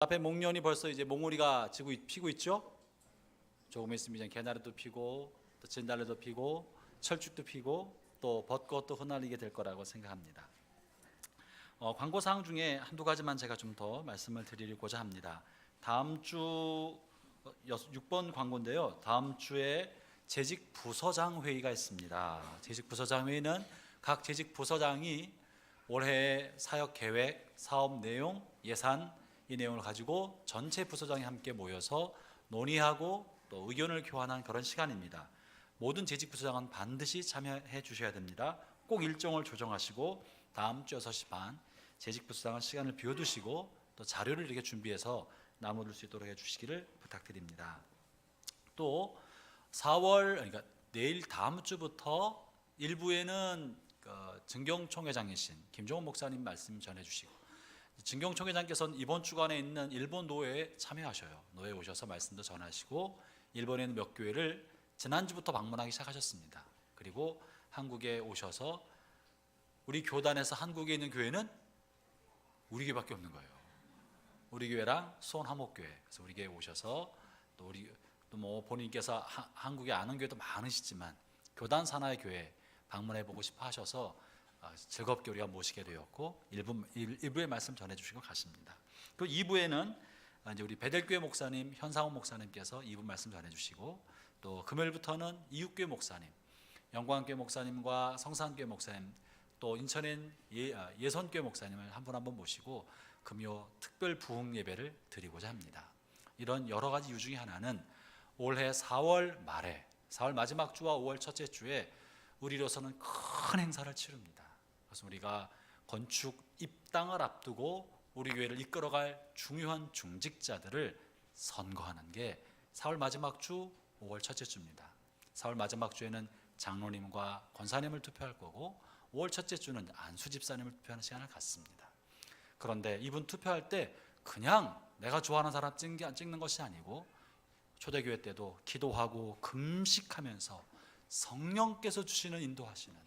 앞에 목련이 벌써 이제 몽우리가 피고 있죠. 조금 있으면 이제 개나리도 피고 또 진달래도 피고 철쭉도 피고 또 벚꽃도 흩날리게 될 거라고 생각합니다. 광고 사항 중에 한두 가지만 제가 좀 더 말씀을 드리고자 합니다. 다음 주 6번 광고인데요. 다음 주에 재직 부서장 회의가 있습니다. 재직 부서장 회의는 각 재직 부서장이 올해 사역 계획, 사업 내용, 예산 이 내용을 가지고 전체 부서장이 함께 모여서 논의하고 또 의견을 교환한 그런 시간입니다. 모든 재직 부서장은 반드시 참여해 주셔야 됩니다. 꼭 일정을 조정하시고 다음 주 6시 반 재직 부서장은 시간을 비워두시고 또 자료를 이렇게 준비해서 나눠줄 수 있도록 해주시기를 부탁드립니다. 또 4월 그러니까 내일 다음 주부터 일부에는 증경총회장이신 김종원 목사님 말씀 전해주시고 증경총회장께서는 이번 주간에 있는 일본 노회에 참여하셔요. 노회에 오셔서 말씀도 전하시고 일본에 있는 몇 교회를 지난주부터 방문하기 시작하셨습니다. 그리고 한국에 오셔서 우리 교단에서 한국에 있는 교회는 우리 교회밖에 없는 거예요. 우리 교회랑 수원 화목교회. 그래서 우리 교회에 오셔서 또 우리 뭐 본인께서 한국에 아는 교회도 많으시지만 교단 산하의 교회 방문해 보고 싶어 하셔서 즐겁게 우리가 모시게 되었고 일부의 말씀 전해주시고 가십니다. 그 2부에는 이제 우리 베델교회 목사님 현상훈 목사님께서 2부 말씀 전해주시고 또 금요일부터는 이웃교회 목사님 영광교회 목사님과 성산교회 목사님 또 인천의 예선교회 목사님을 한 분 한 분 모시고 금요 특별 부흥 예배를 드리고자 합니다. 이런 여러 가지 이유 중에 하나는 올해 4월 말에 4월 마지막 주와 5월 첫째 주에 우리로서는 큰 행사를 치릅니다. 그래서 우리가 건축 입당을 앞두고 우리 교회를 이끌어갈 중요한 중직자들을 선거하는 게 4월 마지막 주 5월 첫째 주입니다. 4월 마지막 주에는 장로님과 권사님을 투표할 거고 5월 첫째 주는 안수 집사님을 투표하는 시간을 갖습니다. 그런데 이분 투표할 때 그냥 내가 좋아하는 사람 찍는 것이 아니고 초대교회 때도 기도하고 금식하면서 성령께서 주시는 인도하시는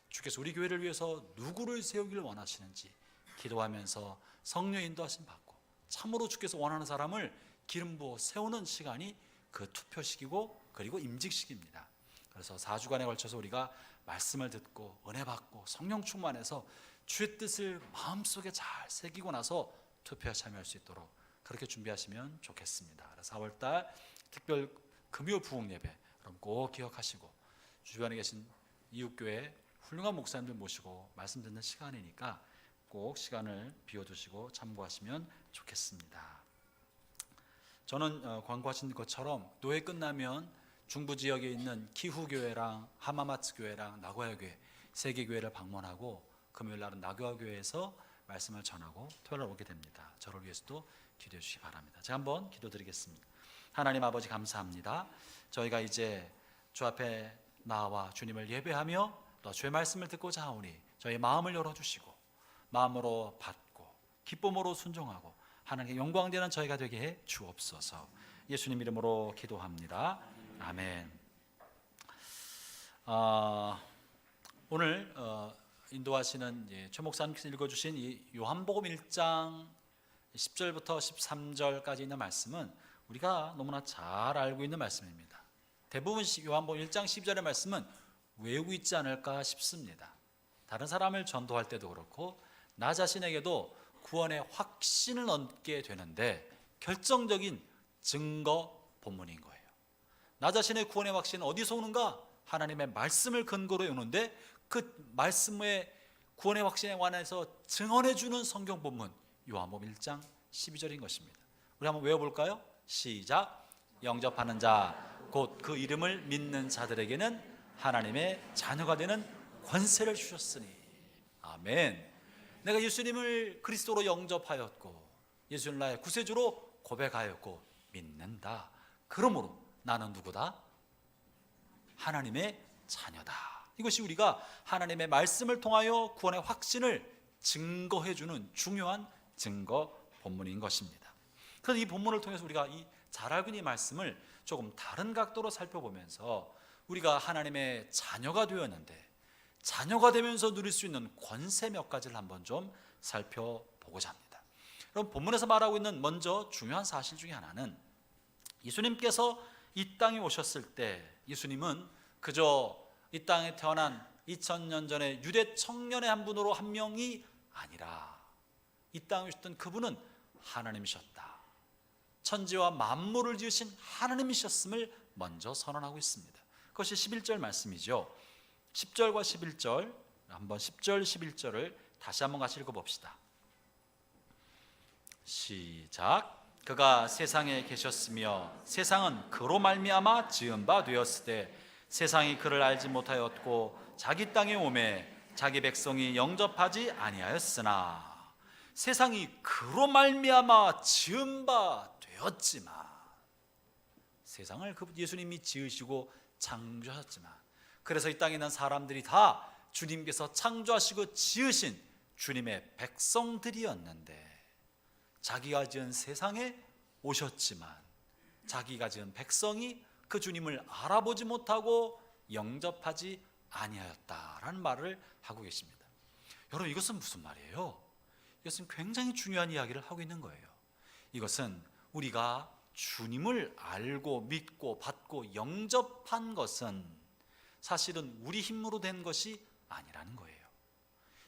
주께서 우리 교회를 위해서 누구를 세우기를 원하시는지 기도하면서 성령의 인도하심 받고 참으로 주께서 원하는 사람을 기름 부어 세우는 시간이 그 투표식이고 그리고 임직식입니다. 그래서 4주간에 걸쳐서 우리가 말씀을 듣고 은혜 받고 성령 충만해서 주의 뜻을 마음속에 잘 새기고 나서 투표에 참여할 수 있도록 그렇게 준비하시면 좋겠습니다. 4월달 특별 금요 부흥 예배 여러분 꼭 기억하시고 주변에 계신 이웃교회 훌륭한 목사님들 모시고 말씀 듣는 시간이니까 꼭 시간을 비워두시고 참고하시면 좋겠습니다. 저는 광고하신 것처럼 노회 끝나면 중부 지역에 있는 키후교회랑 하마마츠교회랑 나고야교회 세 개 교회를 방문하고 금요일 날은 나고야교회에서 말씀을 전하고 토요일 날 오게 됩니다. 저를 위해서도 기도해 주시기 바랍니다. 제가 한번 기도드리겠습니다. 하나님 아버지 감사합니다. 저희가 이제 주 앞에 나와 주님을 예배하며 또 주의 말씀을 듣고자 하오니 저희 마음을 열어주시고 마음으로 받고 기쁨으로 순종하고 하나님께 영광되는 저희가 되게 해 주옵소서. 예수님 이름으로 기도합니다. 아멘. 오늘 인도하시는 최 목사님께서 읽어주신 이 요한복음 1장 10절부터 13절까지 있는 말씀은 우리가 너무나 잘 알고 있는 말씀입니다. 대부분 요한복음 1장 12절의 말씀은 외우고 있지 않을까 싶습니다. 다른 사람을 전도할 때도 그렇고 나 자신에게도 구원의 확신을 얻게 되는데 결정적인 증거 본문인 거예요. 나 자신의 구원의 확신은 어디서 오는가? 하나님의 말씀을 근거로 오는데 그 말씀의 구원의 확신에 관해서 증언해 주는 성경 본문 요한복음 1장 12절인 것입니다. 우리 한번 외워볼까요? 시작. 영접하는 자 곧 그 이름을 믿는 자들에게는 하나님의 자녀가 되는 권세를 주셨으니 아멘. 내가 예수님을 그리스도로 영접하였고 예수를 나의 구세주로 고백하였고 믿는다. 그러므로 나는 누구다? 하나님의 자녀다. 이것이 우리가 하나님의 말씀을 통하여 구원의 확신을 증거해주는 중요한 증거 본문인 것입니다. 그래서 이 본문을 통해서 우리가 이 잘 알고 있는 이 말씀을 조금 다른 각도로 살펴보면서 우리가 하나님의 자녀가 되었는데 자녀가 되면서 누릴 수 있는 권세 몇 가지를 한번 좀 살펴보고자 합니다. 여러분, 본문에서 말하고 있는 먼저 중요한 사실 중에 하나는 예수님께서 이 땅에 오셨을 때 예수님은 그저 이 땅에 태어난 2000년 전에 유대 청년의 한 분으로 한 명이 아니라 이 땅에 오셨던 그분은 하나님이셨다. 천지와 만물을 지으신 하나님이셨음을 먼저 선언하고 있습니다. 그것이 11절 말씀이죠. 10절과 11절, 한번 10절 11절을 다시 한번 같이 읽어봅시다. 시작. 그가 세상에 계셨으며 세상은 그로 말미암아 지은 바 되었으되 세상이 그를 알지 못하였고 자기 땅에 오매 자기 백성이 영접하지 아니하였으나 세상이 그로 말미암아 지은 바 되었지만, 세상을 예수님이 지으시고 창조하셨지만, 그래서 이 땅에 있는 사람들이 다 주님께서 창조하시고 지으신 주님의 백성들이었는데 자기가 지은 세상에 오셨지만 자기가 지은 백성이 그 주님을 알아보지 못하고 영접하지 아니하였다라는 말을 하고 계십니다. 여러분, 이것은 무슨 말이에요? 이것은 굉장히 중요한 이야기를 하고 있는 거예요. 이것은 우리가 주님을 알고 믿고 받고 영접한 것은 사실은 우리 힘으로 된 것이 아니라는 거예요.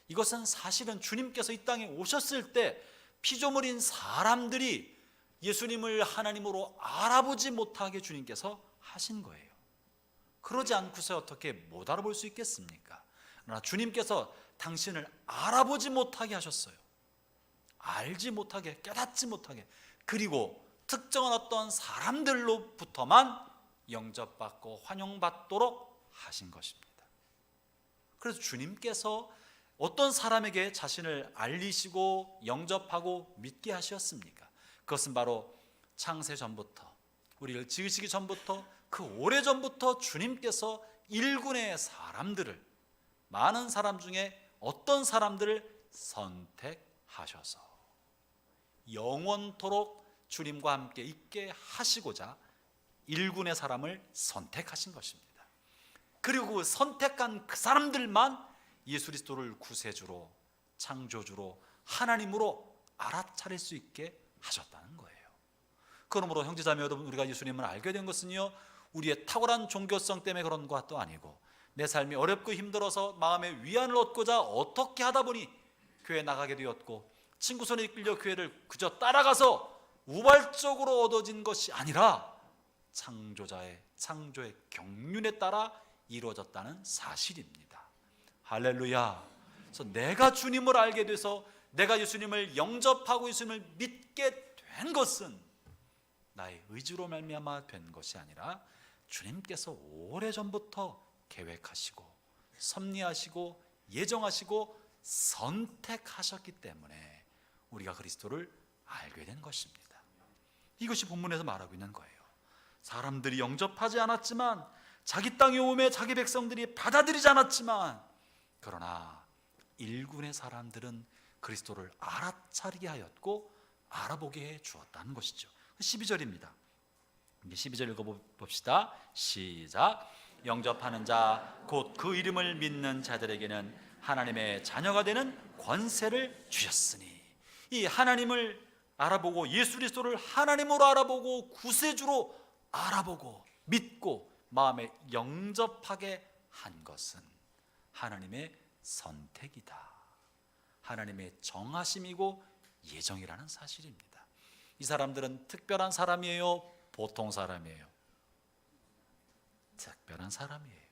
이것은 사실은 주님께서 이 땅에 오셨을 때 피조물인 사람들이 예수님을 하나님으로 알아보지 못하게 주님께서 하신 거예요. 그러지 않고서 어떻게 못 알아볼 수 있겠습니까? 그러나 주님께서 당신을 알아보지 못하게 하셨어요. 알지 못하게, 깨닫지 못하게, 그리고 특정한 어떤 사람들로부터만 영접받고 환영받도록 하신 것입니다. 그래서 주님께서 어떤 사람에게 자신을 알리시고 영접하고 믿게 하셨습니까? 그것은 바로 창세 전부터, 우리를 지으시기 전부터, 그 오래전부터 주님께서 일군의 사람들을, 많은 사람 중에 어떤 사람들을 선택하셔서 영원토록 주님과 함께 있게 하시고자 일군의 사람을 선택하신 것입니다. 그리고 선택한 그 사람들만 예수 그리스도를 구세주로, 창조주로, 하나님으로 알아차릴 수 있게 하셨다는 거예요. 그러므로 형제자매 여러분, 우리가 예수님을 알게 된 것은요, 우리의 탁월한 종교성 때문에 그런 것도 아니고 내 삶이 어렵고 힘들어서 마음의 위안을 얻고자 어떻게 하다 보니 교회 나가게 되었고 친구 손에 이끌려 교회를 그저 따라가서 우발적으로 얻어진 것이 아니라 창조자의 창조의 경륜에 따라 이루어졌다는 사실입니다. 할렐루야. 그래서 내가 주님을 알게 돼서 내가 예수님을 영접하고 예수님을 믿게 된 것은 나의 의지로 말미암아 된 것이 아니라 주님께서 오래전부터 계획하시고 섭리하시고 예정하시고 선택하셨기 때문에 우리가 그리스도를 알게 된 것입니다. 이것이 본문에서 말하고 있는 거예요. 사람들이 영접하지 않았지만, 자기 땅에 오매 자기 백성들이 받아들이지 않았지만, 그러나 일군의 사람들은 그리스도를 알아차리게 하였고 알아보게 해 주었다는 것이죠. 12절입니다. 12절 읽어봅시다. 시작. 영접하는 자 곧 그 이름을 믿는 자들에게는 하나님의 자녀가 되는 권세를 주셨으니, 이 하나님을 알아보고 예수 그리스도를 하나님으로 알아보고 구세주로 알아보고 믿고 마음에 영접하게 한 것은 하나님의 선택이다. 하나님의 정하심이고 예정이라는 사실입니다. 이 사람들은 특별한 사람이에요? 보통 사람이에요? 특별한 사람이에요.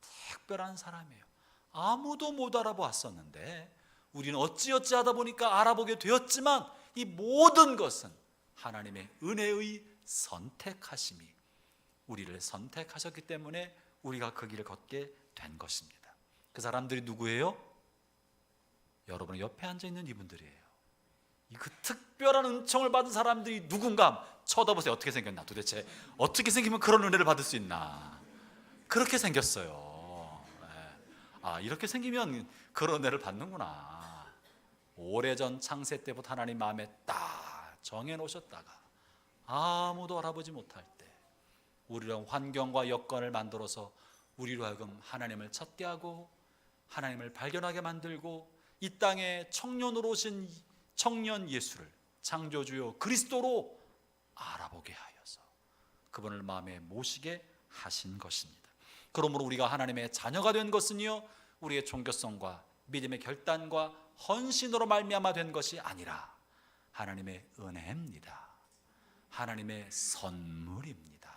특별한 사람이에요. 아무도 못 알아보았었는데 우리는 어찌어찌 하다 보니까 알아보게 되었지만, 이 모든 것은 하나님의 은혜의 선택하심이 우리를 선택하셨기 때문에 우리가 그 길을 걷게 된 것입니다. 그 사람들이 누구예요? 여러분의 옆에 앉아있는 이분들이에요. 그 특별한 은총을 받은 사람들이 누군가 쳐다보세요. 어떻게 생겼나? 도대체 어떻게 생기면 그런 은혜를 받을 수 있나? 그렇게 생겼어요. 이렇게 생기면 그런 은혜를 받는구나. 오래전 창세 때부터 하나님 마음에 딱 정해놓으셨다가 아무도 알아보지 못할 때 우리랑 환경과 여건을 만들어서 우리로 하여금 하나님을 찾게 하고 하나님을 발견하게 만들고 이 땅에 청년으로 오신 청년 예수를 창조주요 그리스도로 알아보게 하여서 그분을 마음에 모시게 하신 것입니다. 그러므로 우리가 하나님의 자녀가 된 것은요, 우리의 종교성과 믿음의 결단과 헌신으로 말미암아 된 것이 아니라 하나님의 은혜입니다. 하나님의 선물입니다.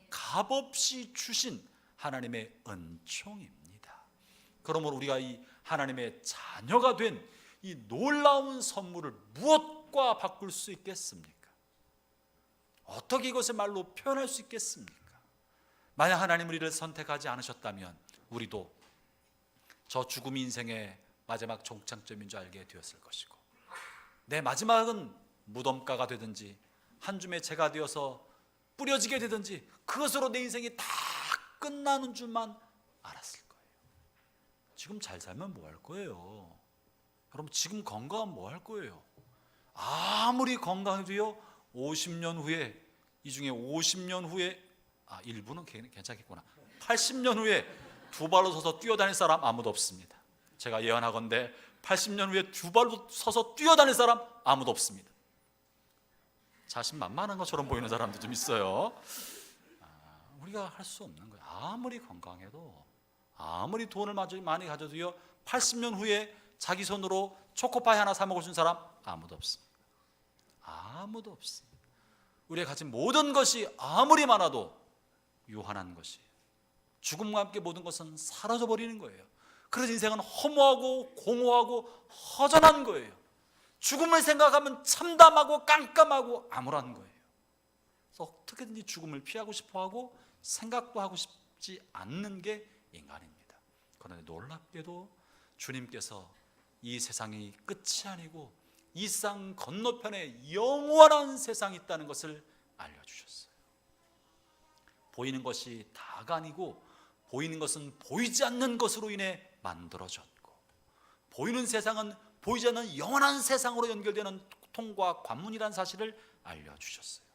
값없이 주신 하나님의 은총입니다. 그러므로 우리가 이 하나님의 자녀가 된 이 놀라운 선물을 무엇과 바꿀 수 있겠습니까? 어떻게 이것을 말로 표현할 수 있겠습니까? 만약 하나님 우리를 선택하지 않으셨다면 우리도 저 죽음 인생의 마지막 종착점인 줄 알게 되었을 것이고, 내 마지막은 무덤가가 되든지 한 줌의 재가 되어서 뿌려지게 되든지 그것으로 내 인생이 다 끝나는 줄만 알았을 거예요. 지금 잘 살면 뭐 할 거예요? 여러분, 지금 건강하면 뭐 할 거예요? 아무리 건강해도요, 50년 후에, 이 중에 50년 후에 일부는 괜찮겠구나, 80년 후에 두 발로 서서 뛰어다닐 사람 아무도 없습니다. 제가 예언하건대 80년 후에 두 발로 서서 뛰어다닐 사람 아무도 없습니다. 자신만만한 것처럼 보이는 사람도 좀 있어요. 우리가 할 수 없는 거예요. 아무리 건강해도, 아무리 돈을 많이 가져도요, 80년 후에 자기 손으로 초코파이 하나 사 먹을 수 있는 사람 아무도 없습니다. 아무도 없습니다. 우리가 가진 모든 것이 아무리 많아도 유한한 것이에요. 죽음과 함께 모든 것은 사라져 버리는 거예요. 그래서 인생은 허무하고 공허하고 허전한 거예요. 죽음을 생각하면 참담하고 깜깜하고 암울한 거예요. 그래서 어떻게든지 죽음을 피하고 싶어하고 생각도 하고 싶지 않는 게 인간입니다. 그런데 놀랍게도 주님께서 이 세상이 끝이 아니고 이 쌍 건너편에 영원한 세상이 있다는 것을 알려주셨어요. 보이는 것이 다가 아니고 보이는 것은 보이지 않는 것으로 인해 만들어졌고, 보이는 세상은 보이지 않는 영원한 세상으로 연결되는 통과 관문이라는 사실을 알려주셨어요.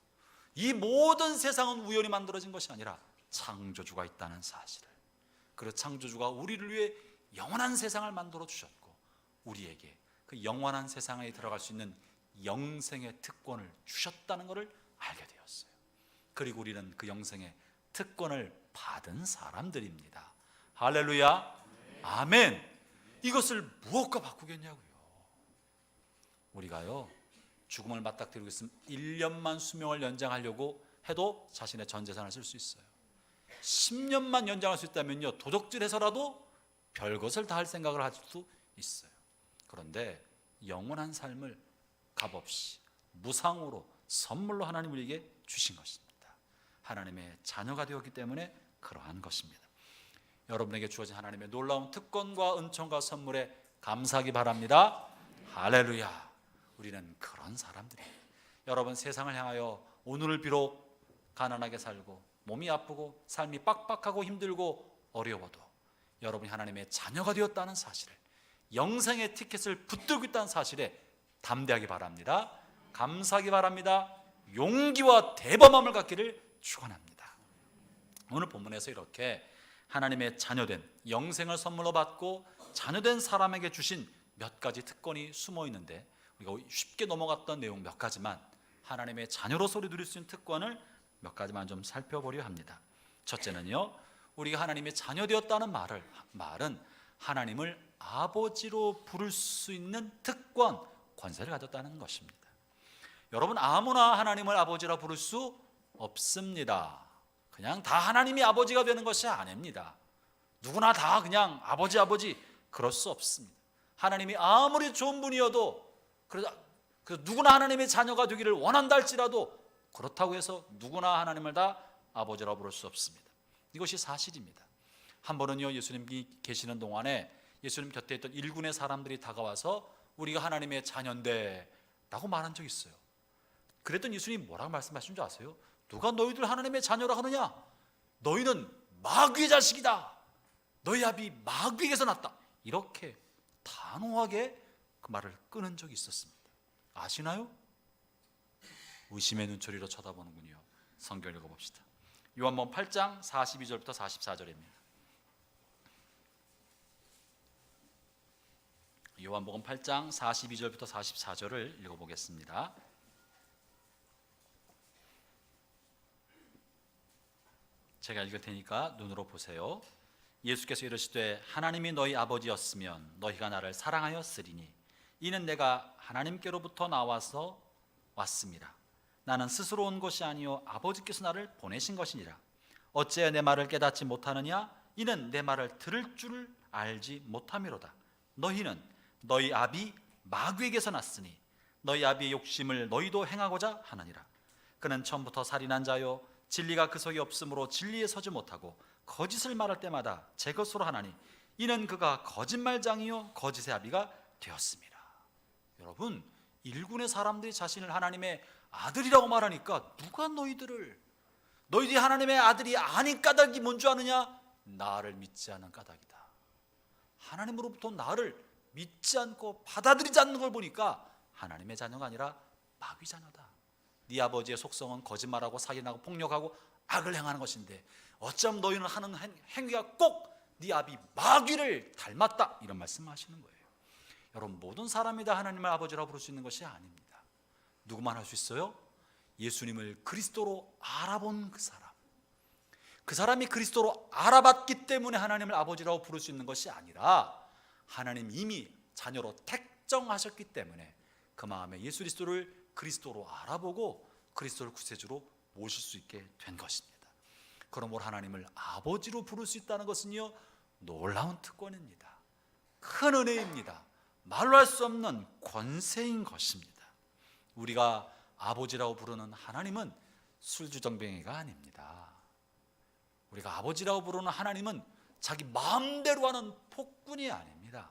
이 모든 세상은 우연히 만들어진 것이 아니라 창조주가 있다는 사실을, 그리고 창조주가 우리를 위해 영원한 세상을 만들어 주셨고 우리에게 그 영원한 세상에 들어갈 수 있는 영생의 특권을 주셨다는 것을 알게 되었어요. 그리고 우리는 그 영생의 특권을 받은 사람들입니다. 할렐루야, 아멘. 이것을 무엇과 바꾸겠냐고요. 우리가요, 죽음을 맞닥뜨리고 있으면 1년만 수명을 연장하려고 해도 자신의 전 재산을 쓸 수 있어요. 10년만 연장할 수 있다면요, 도적질해서라도 별것을 다 할 생각을 할 수 있어요. 그런데 영원한 삶을 값없이 무상으로 선물로 하나님 우리에게 주신 것입니다. 하나님의 자녀가 되었기 때문에 그러한 것입니다. 여러분에게 주어진 하나님의 놀라운 특권과 은총과 선물에 감사하기 바랍니다. 할렐루야. 우리는 그런 사람들이에요. 여러분, 세상을 향하여 오늘을 비록 가난하게 살고 몸이 아프고 삶이 빡빡하고 힘들고 어려워도 여러분이 하나님의 자녀가 되었다는 사실을, 영생의 티켓을 붙들고 있다는 사실에 담대하기 바랍니다. 감사하기 바랍니다. 용기와 대범함을 갖기를 축원합니다. 오늘 본문에서 이렇게 하나님의 자녀된, 영생을 선물로 받고 자녀된 사람에게 주신 몇 가지 특권이 숨어 있는데, 우리가 쉽게 넘어갔던 내용 몇 가지만, 하나님의 자녀로서 누릴 수 있는 특권을 몇 가지만 좀 살펴보려 합니다. 첫째는요, 우리가 하나님의 자녀 되었다는 말은 하나님을 아버지로 부를 수 있는 특권, 권세를 가졌다는 것입니다. 여러분, 아무나 하나님을 아버지라 부를 수 없습니다. 그냥 다 하나님이 아버지가 되는 것이 아닙니다. 누구나 다 그냥 아버지 그럴 수 없습니다. 하나님이 아무리 좋은 분이어도, 그래서 누구나 하나님의 자녀가 되기를 원한다 할지라도 그렇다고 해서 누구나 하나님을 다 아버지라 부를 수 없습니다. 이것이 사실입니다. 한 번은요, 예수님이 계시는 동안에 예수님 곁에 있던 일군의 사람들이 다가와서 우리가 하나님의 자녀인데 라고 말한 적이 있어요. 그랬더니 예수님이 뭐라고 말씀하신 줄 아세요? 누가 너희들 하나님의 자녀라 하느냐? 너희는 마귀의 자식이다. 너희 아비 마귀에게서 났다. 이렇게 단호하게 그 말을 끊은 적이 있었습니다. 아시나요? 의심의 눈초리로 쳐다보는군요. 성경 읽어봅시다. 요한복음 8장 42절부터 44절입니다. 요한복음 8장 42절부터 44절을 읽어보겠습니다. 제가 읽을 테니까 눈으로 보세요. 예수께서 이르시되 하나님이 너희 아버지였으면 너희가 나를 사랑하였으리니 이는 내가 하나님께로부터 나와서 왔습니다. 나는 스스로 온 것이 아니요 아버지께서 나를 보내신 것이니라. 어찌하여 내 말을 깨닫지 못하느냐? 이는 내 말을 들을 줄을 알지 못함이로다. 너희는 너희 아비 마귀에게서 났으니 너희 아비의 욕심을 너희도 행하고자 하느니라. 그는 처음부터 살인한 자요 진리가 그 속에 없으므로 진리에 서지 못하고 거짓을 말할 때마다 제 것으로 하나니 이는 그가 거짓말장이요 거짓의 아비가 되었습니다. 여러분, 일군의 사람들이 자신을 하나님의 아들이라고 말하니까 누가 너희들이 하나님의 아들이 아닌 까닭이 뭔 줄 아느냐? 나를 믿지 않는 까닭이다. 하나님으로부터 나를 믿지 않고 받아들이지 않는 걸 보니까 하나님의 자녀가 아니라 마귀 자녀다. 네 아버지의 속성은 거짓말하고 살인하고 폭력하고 악을 행하는 것인데 어쩜 너희는 하는 행위가 꼭 네 아비 마귀를 닮았다, 이런 말씀하시는 거예요. 여러분, 모든 사람이 다 하나님을 아버지라고 부를 수 있는 것이 아닙니다. 누구만 할 수 있어요? 예수님을 그리스도로 알아본 그 사람이 그리스도로 알아봤기 때문에 하나님을 아버지라고 부를 수 있는 것이 아니라 하나님 이미 자녀로 택정하셨기 때문에 그 마음에 예수 그리스도로 알아보고 그리스도를 구세주로 모실 수 있게 된 것입니다. 그러므로 하나님을 아버지로 부를 수 있다는 것은요, 놀라운 특권입니다. 큰 은혜입니다. 말로 할 수 없는 권세인 것입니다. 우리가 아버지라고 부르는 하나님은 술주정뱅이가 아닙니다. 우리가 아버지라고 부르는 하나님은 자기 마음대로 하는 폭군이 아닙니다.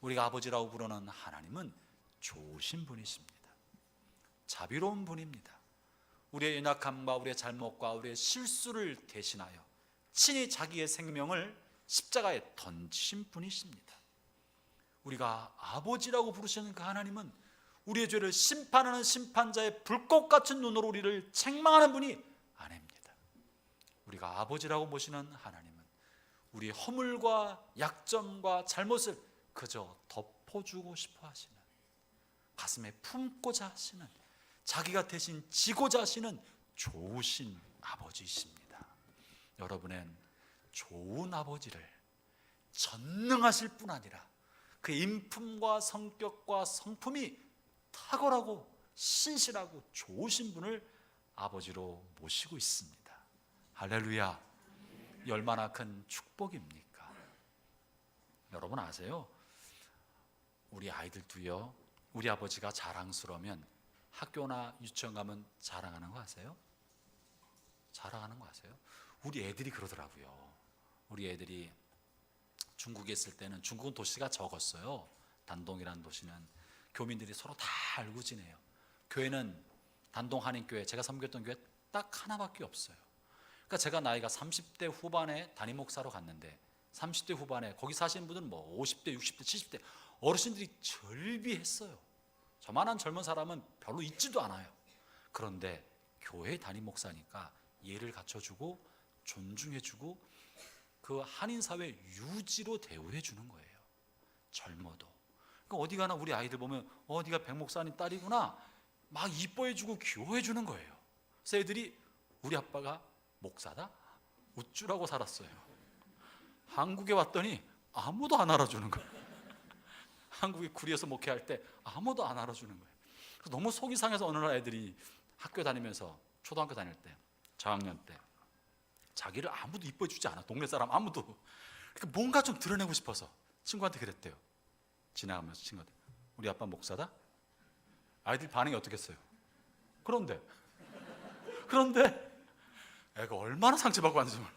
우리가 아버지라고 부르는 하나님은 좋으신 분이십니다. 자비로운 분입니다. 우리의 연약함과 우리의 잘못과 우리의 실수를 대신하여 친히 자기의 생명을 십자가에 던지신 분이십니다. 우리가 아버지라고 부르시는 그 하나님은 우리의 죄를 심판하는 심판자의 불꽃 같은 눈으로 우리를 책망하는 분이 아닙니다. 우리가 아버지라고 모시는 하나님은 우리의 허물과 약점과 잘못을 그저 덮어주고 싶어 하시는, 가슴에 품고자 하시는, 자기가 대신 지고자 하시는 좋으신 아버지이십니다. 여러분은 좋은 아버지를 전능하실 뿐 아니라 그 인품과 성격과 성품이 탁월하고 신실하고 좋으신 분을 아버지로 모시고 있습니다. 할렐루야. 이 얼마나 큰 축복입니까? 여러분 아세요? 우리 아이들도요, 우리 아버지가 자랑스러우면 학교나 유치원 가면 자랑하는 거 아세요? 자랑하는 거 아세요? 우리 애들이 그러더라고요. 우리 애들이 중국에 있을 때는, 중국은 도시가 적었어요. 단동이라는 도시는 교민들이 서로 다 알고 지내요. 교회는 단동 한인교회, 제가 섬겼던 교회 딱 하나밖에 없어요. 그러니까 제가 나이가 30대 후반에 담임 목사로 갔는데 30대 후반에 거기 사시는 분들은 뭐 50대, 60대, 70대 어르신들이 절비했어요. 저만한 젊은 사람은 별로 있지도 않아요. 그런데 교회 담임 목사니까 예를 갖춰주고 존중해주고 그 한인사회 유지로 대우해 주는 거예요. 젊어도. 그러니까 어디 가나 우리 아이들 보면 네가 백 목사님 딸이구나 막 이뻐해 주고 귀여워해 주는 거예요. 그래서 애들이 우리 아빠가 목사다? 우쭐하고 살았어요. 한국에 왔더니 아무도 안 알아주는 거예요. 한국에 구리에서 목회할 때 아무도 안 알아주는 거예요. 그래서 너무 속이 상해서 어느 날 애들이 학교 다니면서, 초등학교 다닐 때, 저학년 때 자기를 아무도 이뻐해 주지 않아. 동네 사람 아무도. 그러니까 뭔가 좀 드러내고 싶어서 친구한테 그랬대요. 지나가면서 친구한테, 우리 아빠 목사다? 아이들 반응이 어떻겠어요? 그런데 애가 얼마나 상처받고 왔는지 몰라요.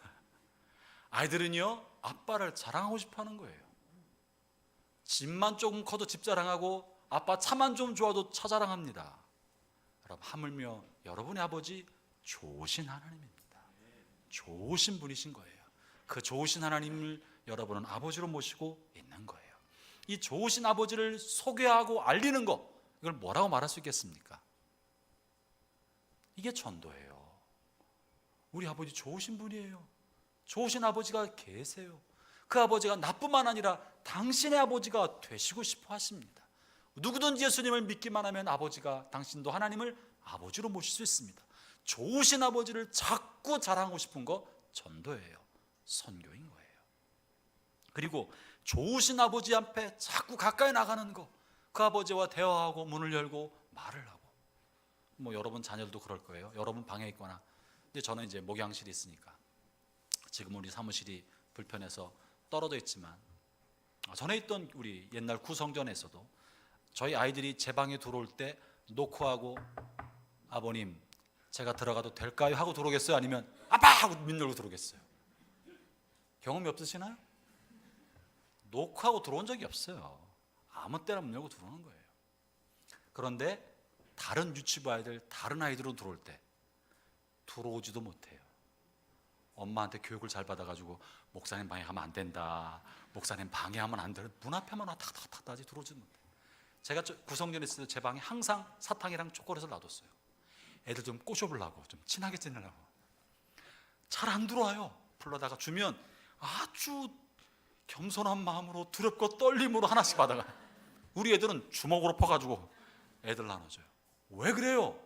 아이들은요, 아빠를 자랑하고 싶어 하는 거예요. 집만 조금 커도 집 자랑하고 아빠 차만 좀 좋아도 차 자랑합니다. 여러분, 하물며 여러분의 아버지 좋으신 하나님입니다. 좋으신 분이신 거예요. 그 좋으신 하나님을 여러분은 아버지로 모시고 있는 거예요. 이 좋으신 아버지를 소개하고 알리는 것, 이걸 뭐라고 말할 수 있겠습니까? 이게 전도예요. 우리 아버지 좋으신 분이에요. 좋으신 아버지가 계세요. 그 아버지가 나뿐만 아니라 당신의 아버지가 되시고 싶어 하십니다. 누구든지 예수님을 믿기만 하면 아버지가, 당신도 하나님을 아버지로 모실 수 있습니다. 좋으신 아버지를 자꾸 자랑하고 싶은 거 전도예요. 선교인 거예요. 그리고 좋으신 아버지 앞에 자꾸 가까이 나가는 거, 그 아버지와 대화하고 문을 열고 말을 하고. 여러분 자녀들도 그럴 거예요. 여러분 방에 있거나. 근데 저는 이제 목양실이 있으니까 지금 우리 사무실이 불편해서 떨어져 있지만, 전에 있던 우리 옛날 구성전에서도 저희 아이들이 제 방에 들어올 때 노크하고 아버님 제가 들어가도 될까요? 하고 들어오겠어요? 아니면 아빠! 하고 문 열고 들어오겠어요? 경험이 없으시나요? 노크하고 들어온 적이 없어요. 아무 때나 문 열고 들어오는 거예요. 그런데 다른 유치부 아이들, 다른 아이들로 들어올 때 들어오지도 못해요. 엄마한테 교육을 잘 받아가지고 목사님 방에 가면 안 된다, 목사님 방해하면 안 돼, 문 앞에만 와 탁탁탁 따지 들어오지도 못해요. 제가 구성전에 있을 때 제 방에 항상 사탕이랑 초콜릿을 놔뒀어요. 애들 좀 꼬셔보려고, 좀 친하게 지내려고. 잘 안 들어와요. 불러다가 주면 아주 겸손한 마음으로 두렵고 떨림으로 하나씩 받아가요. 우리 애들은 주먹으로 퍼가지고 애들 나눠줘요. 왜 그래요?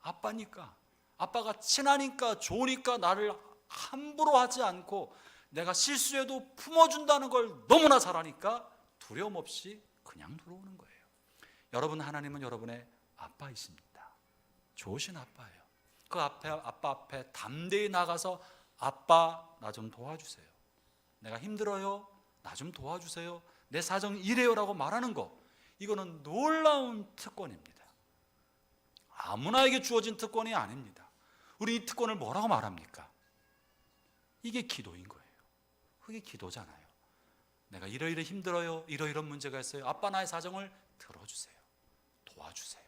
아빠니까. 아빠가 친하니까, 좋으니까 나를 함부로 하지 않고 내가 실수해도 품어준다는 걸 너무나 잘하니까 두려움 없이 그냥 들어오는 거예요. 여러분, 하나님은 여러분의 아빠이십니다. 좋으신 아빠예요. 그 아빠 앞에 담대히 나가서 아빠 나 좀 도와주세요, 내가 힘들어요, 나 좀 도와주세요, 내 사정이 이래요 라고 말하는 거, 이거는 놀라운 특권입니다. 아무나에게 주어진 특권이 아닙니다. 우리 이 특권을 뭐라고 말합니까? 이게 기도인 거예요. 그게 기도잖아요. 내가 이러이러 힘들어요, 이러이런 문제가 있어요, 아빠 나의 사정을 들어주세요, 도와주세요.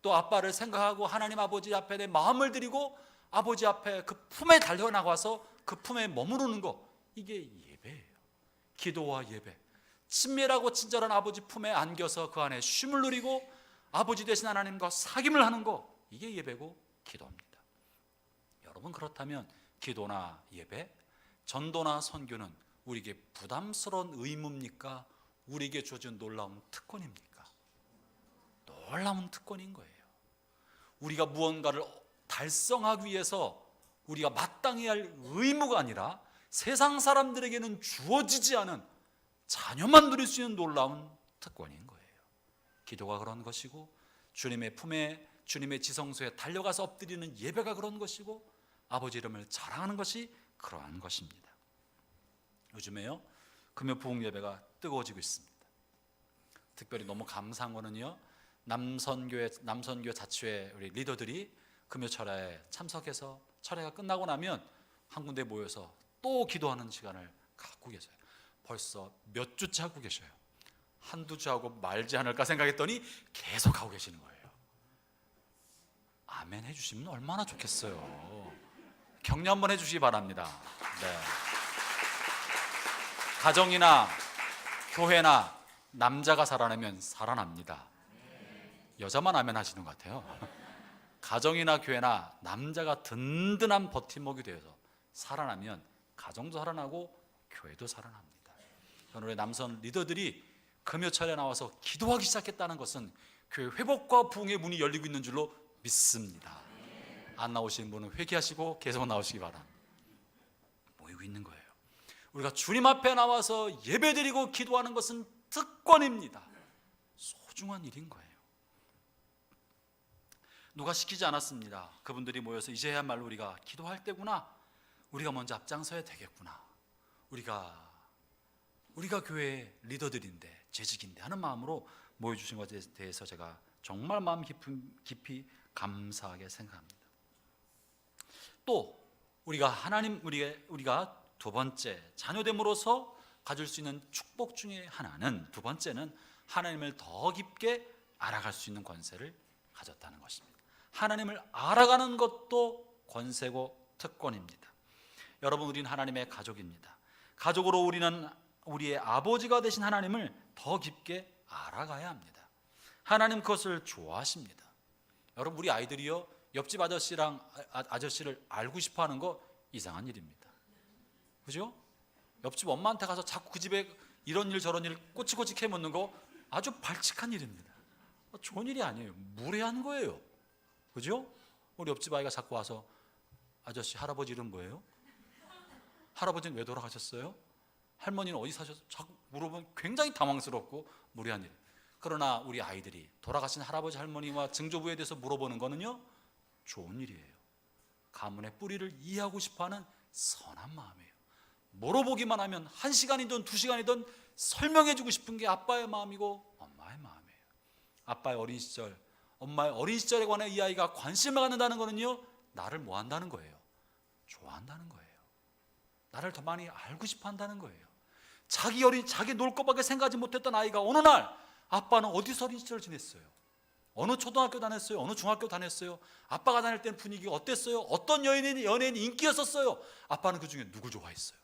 또 아빠를 생각하고 하나님 아버지 앞에 내 마음을 드리고 아버지 앞에 그 품에 달려나가서 그 품에 머무르는 거, 이게 예배예요. 기도와 예배, 친밀하고 친절한 아버지 품에 안겨서 그 안에 쉼을 누리고 아버지 되신 하나님과 사귐을 하는 거, 이게 예배고 기도입니다. 여러분, 그렇다면 기도나 예배, 전도나 선교는 우리에게 부담스러운 의무입니까? 우리에게 주어진 놀라운 특권입니까? 놀라운 특권인 거예요. 우리가 무언가를 달성하기 위해서 우리가 마땅히 할 의무가 아니라 세상 사람들에게는 주어지지 않은 자녀만 누릴 수 있는 놀라운 특권인 거예요. 기도가 그런 것이고, 주님의 품에, 주님의 지성소에 달려가서 엎드리는 예배가 그런 것이고, 아버지 이름을 자랑하는 것이 그러한 것입니다. 요즘에요, 금요 부흥 예배가 뜨거워지고 있습니다. 특별히 너무 감사한 거는요, 남선교회 자치회 우리 리더들이 금요 철야에 참석해서 철야가 끝나고 나면 한 군데 모여서 또 기도하는 시간을 갖고 계세요. 벌써 몇 주째 하고 계셔요. 한두 주 하고 말지 않을까 생각했더니 계속 하고 계시는 거예요. 아멘 해주시면 얼마나 좋겠어요. 격려 한번 해주시기 바랍니다. 네. 가정이나 교회나 남자가 살아나면 살아납니다. 여자만 아멘 하시는 것 같아요. 가정이나 교회나 남자가 든든한 버팀목이 되어서 살아나면 가정도 살아나고 교회도 살아납니다. 오늘의 남성 리더들이 금요철에 나와서 기도하기 시작했다는 것은 교회 회복과 부흥의 문이 열리고 있는 줄로 믿습니다. 안 나오시는 분은 회개하시고 계속 나오시기 바랍니다. 모이고 있는 거예요. 우리가 주님 앞에 나와서 예배드리고 기도하는 것은 특권입니다. 소중한 일인 거예요. 누가 시키지 않았습니다. 그분들이 모여서 이제야말로 우리가 기도할 때구나, 우리가 먼저 앞장서야 되겠구나, 우리가 교회의 리더들인데, 재직인데 하는 마음으로 모여주신 것에 대해서 제가 정말 마음 깊이 감사하게 생각합니다. 또 우리가 두 번째 자녀됨으로서 가질 수 있는 축복 중에 하나는, 두 번째는 하나님을 더 깊게 알아갈 수 있는 권세를 가졌다는 것입니다. 하나님을 알아가는 것도 권세고 특권입니다. 여러분, 우리는 하나님의 가족입니다. 가족으로 우리는 우리의 아버지가 되신 하나님을 더 깊게 알아가야 합니다. 하나님 그것을 좋아하십니다. 여러분, 우리 아이들이요, 옆집 아저씨를 알고 싶어하는 거 이상한 일입니다. 그죠? 옆집 엄마한테 가서 자꾸 그 집에 이런 일 저런 일 꼬치꼬치 캐묻는 거 아주 발칙한 일입니다. 좋은 일이 아니에요. 무례한 거예요. 그죠? 우리 옆집 아이가 자꾸 와서 아저씨 할아버지 이름 뭐예요? 할아버지는 왜 돌아가셨어요? 할머니는 어디 사셨어요? 자꾸 물어보면 굉장히 당황스럽고 무례한 일. 그러나 우리 아이들이 돌아가신 할아버지 할머니와 증조부에 대해서 물어보는 거는요, 좋은 일이에요. 가문의 뿌리를 이해하고 싶어하는 선한 마음이에요. 물어보기만 하면 1시간이든 2시간이든 설명해주고 싶은 게 아빠의 마음이고 엄마의 마음이에요. 아빠의 어린 시절, 엄마의 어린 시절에 관해 이 아이가 관심을 갖는다는 거는요, 나를 뭐 한다는 거예요? 좋아한다는 거예요. 나를 더 많이 알고 싶어 한다는 거예요. 자기 놀 것밖에 생각하지 못했던 아이가 어느 날 아빠는 어디서 어린 시절을 지냈어요? 어느 초등학교 다녔어요? 어느 중학교 다녔어요? 아빠가 다닐 때는 분위기가 어땠어요? 어떤 연예인이 인기였었어요? 아빠는 그 중에 누굴 좋아했어요?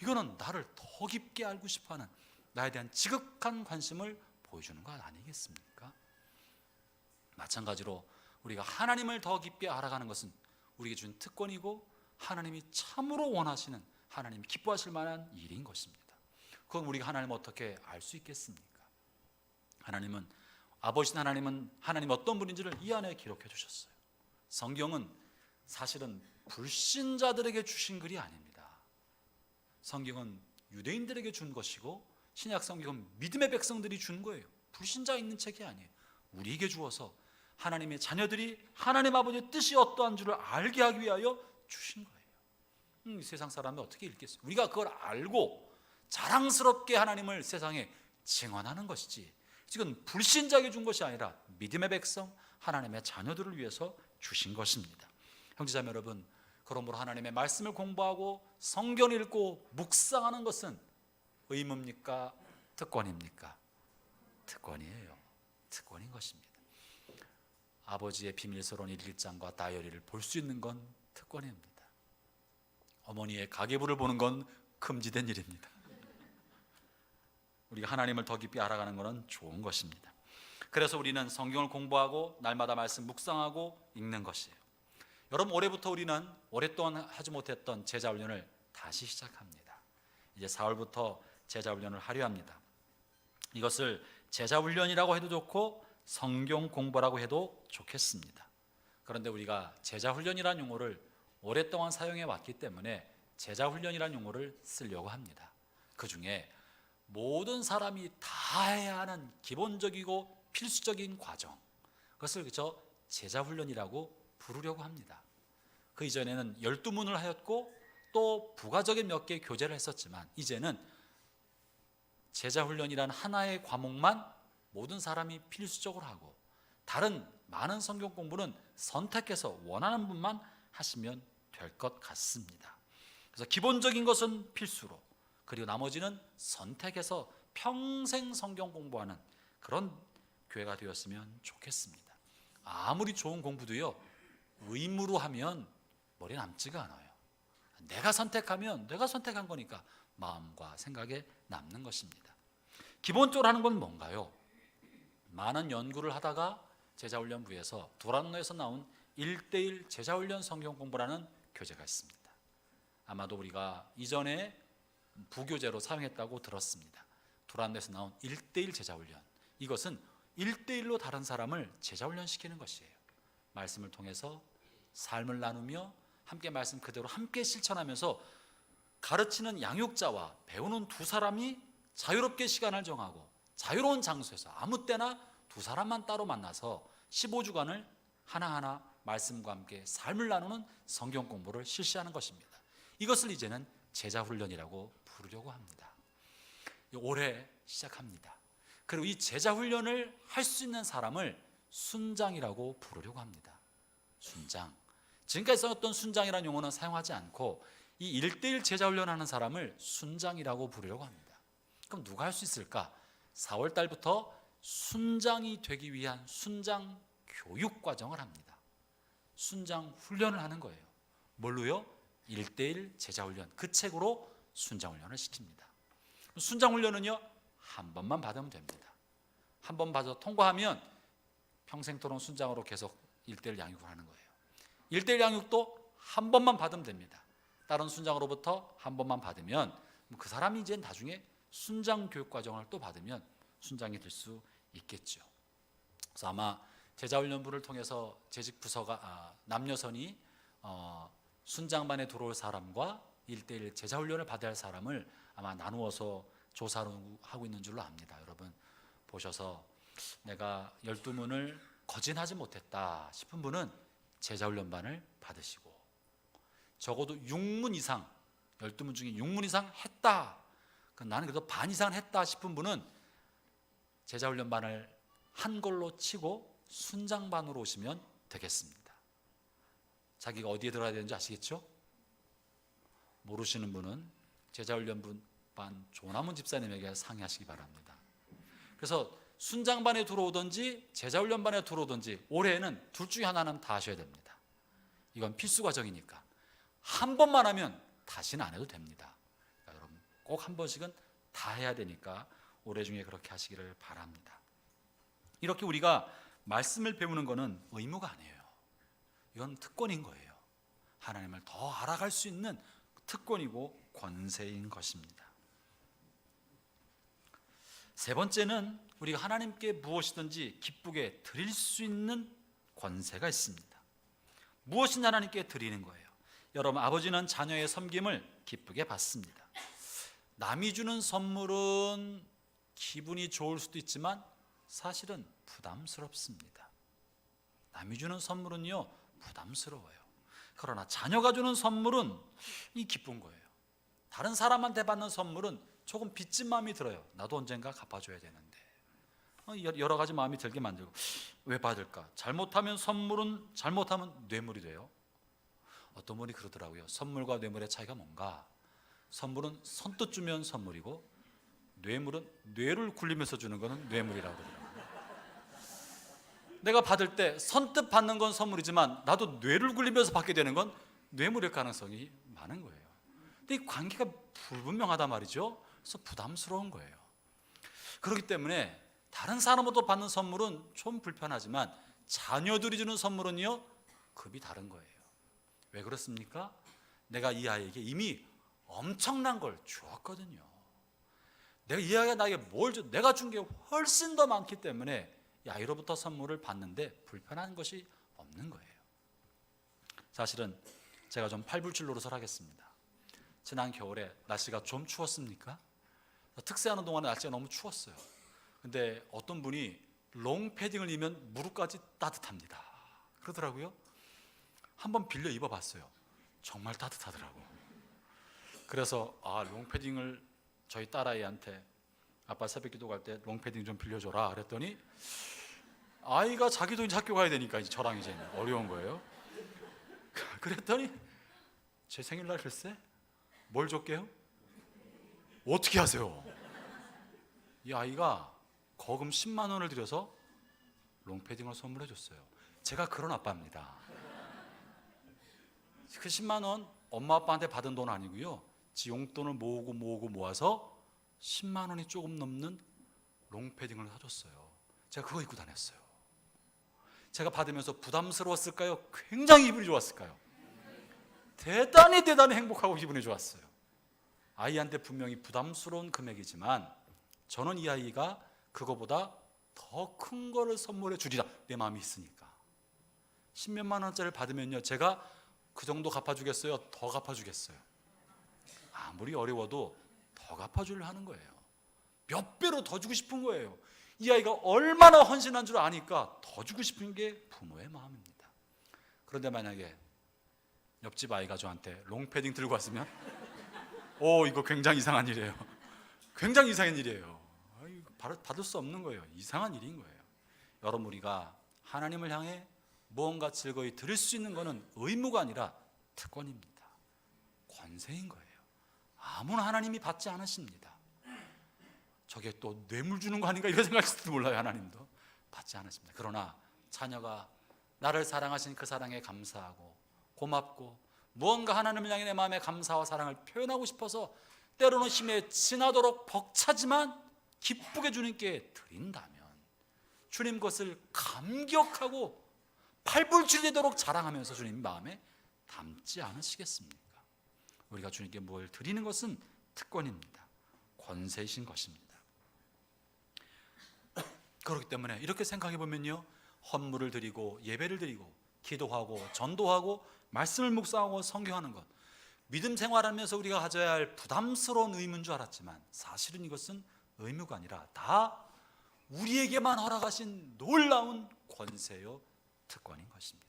이거는 나를 더 깊게 알고 싶어하는 나에 대한 지극한 관심을 보여주는 것 아니겠습니까? 마찬가지로 우리가 하나님을 더 깊게 알아가는 것은 우리에게 준 특권이고 하나님이 참으로 원하시는, 하나님이 기뻐하실 만한 일인 것입니다. 그건 우리가 하나님을 어떻게 알 수 있겠습니까? 아버지신 하나님은 어떤 분인지를 이 안에 기록해 주셨어요. 성경은 사실은 불신자들에게 주신 글이 아닙니다. 성경은 유대인들에게 준 것이고 신약 성경은 믿음의 백성들이 준 거예요. 불신자 읽는 책이 아니에요. 우리에게 주어서 하나님의 자녀들이 하나님 아버지의 뜻이 어떠한 줄을 알게 하기 위하여 주신 거예요. 세상 사람이 어떻게 읽겠어요? 우리가 그걸 알고 자랑스럽게 하나님을 세상에 증언하는 것이지, 지금 불신자에게 준 것이 아니라 믿음의 백성, 하나님의 자녀들을 위해서 주신 것입니다. 형제자매 여러분, 그러므로 하나님의 말씀을 공부하고 성경을 읽고 묵상하는 것은 의무입니까? 특권입니까? 특권이에요. 특권인 것입니다. 아버지의 비밀스러운 1장과 다이어리를 볼 수 있는 건 특권입니다. 어머니의 가계부를 보는 건 금지된 일입니다. 우리가 하나님을 더 깊이 알아가는 것은 좋은 것입니다. 그래서 우리는 성경을 공부하고 날마다 말씀 묵상하고 읽는 것이에요. 여러분, 올해부터 우리는 오랫동안 하지 못했던 제자훈련을 다시 시작합니다. 이제 4월부터 제자훈련을 하려 합니다. 이것을 제자훈련이라고 해도 좋고 성경 공부라고 해도 좋겠습니다. 그런데 우리가 제자훈련이라는 용어를 오랫동안 사용해 왔기 때문에 제자훈련이라는 용어를 쓰려고 합니다. 그 중에 모든 사람이 다 해야 하는 기본적이고 필수적인 과정, 그것을 제자훈련이라고 부르려고 합니다. 그 이전에는 12문을 하였고 또 부가적인 몇 개의 교재를 했었지만 이제는 제자훈련이라는 하나의 과목만 모든 사람이 필수적으로 하고 다른 많은 성경 공부는 선택해서 원하는 분만 하시면 될 것 같습니다. 그래서 기본적인 것은 필수로, 그리고 나머지는 선택해서 평생 성경 공부하는 그런 교회가 되었으면 좋겠습니다. 아무리 좋은 공부도요, 의무로 하면 머리에 남지가 않아요. 내가 선택하면 내가 선택한 거니까 마음과 생각에 남는 것입니다. 기본적으로 하는 건 뭔가요? 많은 연구를 하다가 제자훈련부에서 도란노에서 나온 1:1 제자훈련 성경 공부라는 교재가 있습니다. 아마도 우리가 이전에 부교재로 사용했다고 들었습니다. 도란노에서 나온 1:1 제자훈련, 이것은 1:1로 다른 사람을 제자훈련시키는 것이에요. 말씀을 통해서 삶을 나누며 함께 말씀 그대로 함께 실천하면서 가르치는 양육자와 배우는 두 사람이 자유롭게 시간을 정하고 자유로운 장소에서 아무 때나 두 사람만 따로 만나서 15주간을 하나하나 말씀과 함께 삶을 나누는 성경 공부를 실시하는 것입니다. 이것을 이제는 제자훈련이라고 부르려고 합니다. 올해 시작합니다. 그리고 이 제자훈련을 할 수 있는 사람을 순장이라고 부르려고 합니다. 순장. 지금까지 써왔던 순장이라는 용어는 사용하지 않고 이 1:1 제자훈련하는 사람을 순장이라고 부르려고 합니다. 그럼 누가 할 수 있을까? 4월 달부터 순장이 되기 위한 순장 교육 과정을 합니다. 순장 훈련을 하는 거예요. 뭘로요? 1:1 제자훈련, 그 책으로 순장훈련을 시킵니다. 순장훈련은요, 한 번만 받으면 됩니다. 한 번 받아서 통과하면 평생토록 순장으로 계속 1:1 양육을 하는 거예요. 1:1 양육도 한 번만 받으면 됩니다. 다른 순장으로부터 한 번만 받으면 그 사람이 이제 나중에 순장 교육 과정을 또 받으면 순장이 될 수 있겠죠. 그래서 아마 제자훈련부를 통해서 재직 부서가 남녀선이 순장반에 들어올 사람과 1대1 제자훈련을 받아야 할 사람을 아마 나누어서 조사를 하고 있는 줄로 압니다. 여러분 보셔서 내가 12문을 거진하지 못했다 싶은 분은 제자훈련반을 받으시고, 적어도 6문 이상, 12문 중에 6문 이상 했다, 나는 그래도 반 이상 했다 싶은 분은 제자훈련반을 한 걸로 치고 순장반으로 오시면 되겠습니다. 자기가 어디에 들어가야 되는지 아시겠죠? 모르시는 분은 제자훈련반 조남훈 집사님에게 상의하시기 바랍니다. 그래서 순장반에 들어오든지 제자훈련반에 들어오든지 올해에는 둘 중에 하나는 다 하셔야 됩니다. 이건 필수 과정이니까 한 번만 하면 다시는 안 해도 됩니다. 그러니까 여러분 꼭 한 번씩은 다 해야 되니까 올해 중에 그렇게 하시기를 바랍니다. 이렇게 우리가 말씀을 배우는 것은 의무가 아니에요. 이건 특권인 거예요. 하나님을 더 알아갈 수 있는 특권이고 권세인 것입니다. 세 번째는 우리가 하나님께 무엇이든지 기쁘게 드릴 수 있는 권세가 있습니다. 무엇이든지 하나님께 드리는 거예요. 여러분, 아버지는 자녀의 섬김을 기쁘게 받습니다. 남이 주는 선물은 기분이 좋을 수도 있지만 사실은 부담스럽습니다. 남이 주는 선물은요 부담스러워요. 그러나 자녀가 주는 선물은 이 기쁜 거예요. 다른 사람한테 받는 선물은 조금 빚진 마음이 들어요. 나도 언젠가 갚아줘야 되는데, 여러 가지 마음이 들게 만들고, 왜 받을까? 잘못하면 선물은, 잘못하면 뇌물이 돼요. 어떤 분이 그러더라고요. 선물과 뇌물의 차이가 뭔가? 선물은 선뜻 주면 선물이고 뇌물은 뇌를 굴리면서 주는 거는 뇌물이라고 그러더라고요. 내가 받을 때 선뜻 받는 건 선물이지만 나도 뇌를 굴리면서 받게 되는 건 뇌물일 가능성이 많은 거예요. 근데 이 관계가 불분명하단 말이죠. 그래서 부담스러운 거예요. 그렇기 때문에 다른 사람으로부터 받는 선물은 좀 불편하지만 자녀들이 주는 선물은요 급이 다른 거예요. 왜 그렇습니까? 내가 이 아이에게 이미 엄청난 걸 주었거든요. 내가 이 아이가 나에게 뭘 줘, 내가 준 게 훨씬 더 많기 때문에 이 아이로부터 선물을 받는데 불편한 것이 없는 거예요. 사실은 제가 좀 팔불출 노릇을 하겠습니다. 지난 겨울에 날씨가 좀 추웠습니까? 특세하는 동안에 날씨가 너무 추웠어요. 근데 어떤 분이 롱패딩을 입으면 무릎까지 따뜻합니다 그러더라고요. 한번 빌려 입어봤어요. 정말 따뜻하더라고. 그래서 롱패딩을 저희 딸아이한테 아빠 새벽기도 갈 때 롱패딩 좀 빌려줘라 그랬더니 아이가 자기도 이제 학교 가야 되니까 이제 저랑 이제 어려운 거예요. 그랬더니 제 생일날 글쎄 뭘 줬게요? 어떻게 하세요? 이 아이가 거금 10만 원을 들여서 롱패딩을 선물해 줬어요. 제가 그런 아빠입니다. 그 10만 원 엄마 아빠한테 받은 돈 아니고요, 지 용돈을 모으고 모아서 10만 원이 조금 넘는 롱패딩을 사줬어요. 제가 그거 입고 다녔어요. 제가 받으면서 부담스러웠을까요? 굉장히 기분이 좋았을까요? 대단히 행복하고 기분이 좋았어요. 아이한테 분명히 부담스러운 금액이지만 저는 이 아이가 그거보다 더 큰 거를 선물해 주리라 내 마음이 있으니까. 10몇만 원짜리를 받으면요 제가 그 정도 갚아주겠어요? 더 갚아주겠어요? 아무리 어려워도 더 갚아주려 하는 거예요. 몇 배로 더 주고 싶은 거예요. 이 아이가 얼마나 헌신한 줄 아니까 더 주고 싶은 게 부모의 마음입니다. 그런데 만약에 옆집 아이가 저한테 롱패딩 들고 왔으면 이거 굉장히 이상한 일이에요. 굉장히 이상한 일이에요. 받을 수 없는 거예요. 이상한 일인 거예요. 여러분, 우리가 하나님을 향해 무언가 즐거이 드릴 수 있는 것은 의무가 아니라 특권입니다. 권세인 거예요. 아무나 하나님이 받지 않으십니다. 저게 또 뇌물 주는 거 아닌가 이런 생각일지도 몰라요. 하나님도 받지 않으십니다. 그러나 자녀가 나를 사랑하신 그 사랑에 감사하고 고맙고 무언가 하나님을 향해 내 마음에 감사와 사랑을 표현하고 싶어서 때로는 힘에 지나도록 벅차지만 기쁘게 주님께 드린다면 주님 것을 감격하고 팔불출되도록 자랑하면서 주님 마음에 담지 않으시겠습니까? 우리가 주님께 뭘 드리는 것은 특권입니다. 권세이신 것입니다. 그렇기 때문에 이렇게 생각해 보면요, 헌물을 드리고 예배를 드리고 기도하고 전도하고 말씀을 묵상하고 성경하는 것, 믿음 생활하면서 우리가 가져야 할 부담스러운 의무인 줄 알았지만 사실은 이것은 의무가 아니라 다 우리에게만 허락하신 놀라운 권세요 특권인 것입니다.